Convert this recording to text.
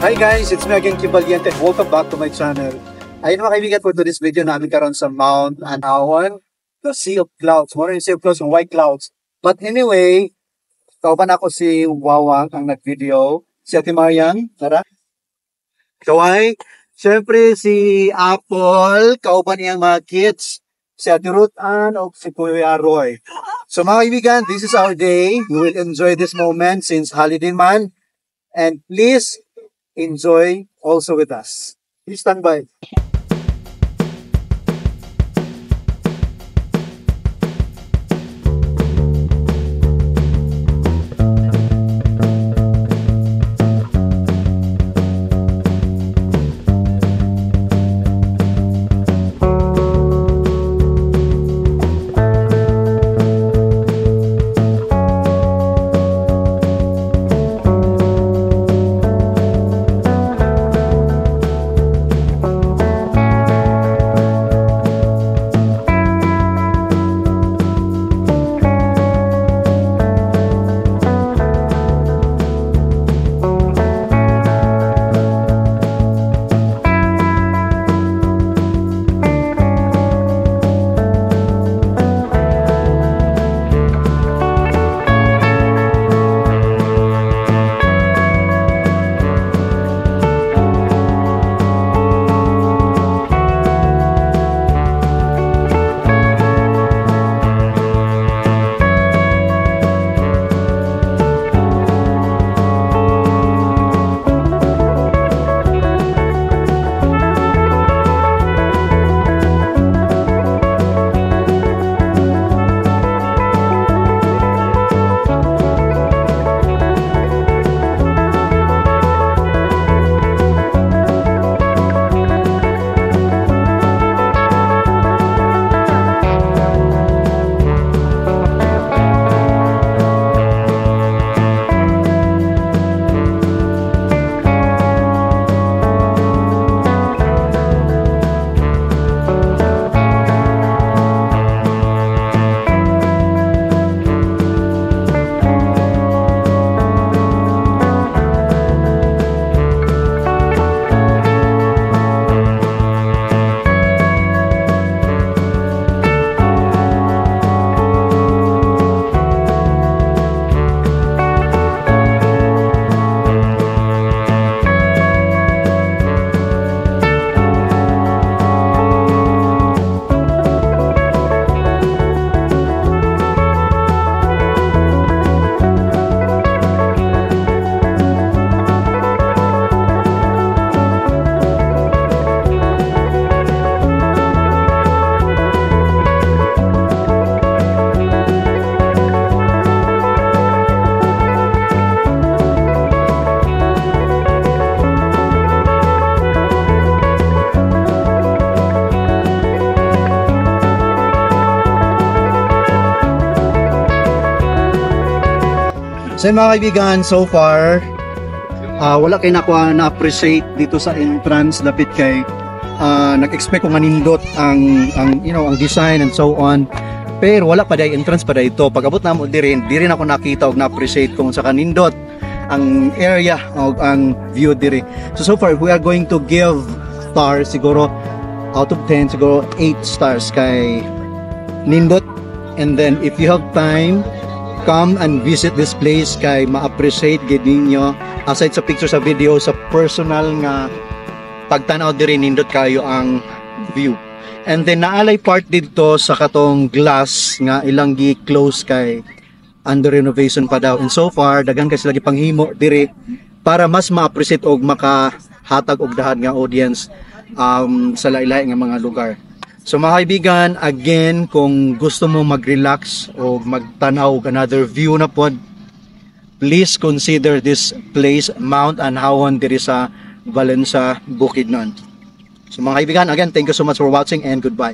Hi guys, it's me again, Kim Valiente. Welcome back to my channel. Ayun mga kaibigan, for today's video namin karon sa Mount Anawan, the Sea of Clouds. More than Sea of Clouds, yung white clouds. But anyway, kauban ako si Wawang ang nag-video. Si Ate Marian, tara. Kaway, syempre si Apple, kauban niyang mga kids. Si Ate Ruth Ann o si Kuya Roy. So mga kaibigan, this is our day. We will enjoy this moment since holiday man. And please, enjoy also with us. Please stand by. So mga kaibigan, so far, wala kayo na-appreciate dito sa entrance, lapit kay nag-expect ko manindot ang design and so on. Pero wala pa dahil entrance pa dahil ito. Pag abot na mo, di rin ako nakita o na-appreciate kung sa kanindot ang area o ang view diri. So far, we are going to give stars siguro out of 10, siguro 8 stars kay nindot. And then if you have time, come and visit this place kay ma-appreciate gid ninyo aside sa picture sa video sa personal nga pagtanaw diri nindot kayo ang view. And then naalay part dito sa katong glass nga ilang gi-close kay under renovation pa daw. And so far daghan kay sila gipanghimo diri para mas ma-appreciate og makahatag og dahan nga audience sa lain-lain nga mga lugar. So mga kaibigan, again, kung gusto mo mag-relax o magtanaw another view na pod, please consider this place, Mount Anawan, diri sa Valencia, Bukidnon. So mga kaibigan, again, thank you so much for watching and goodbye.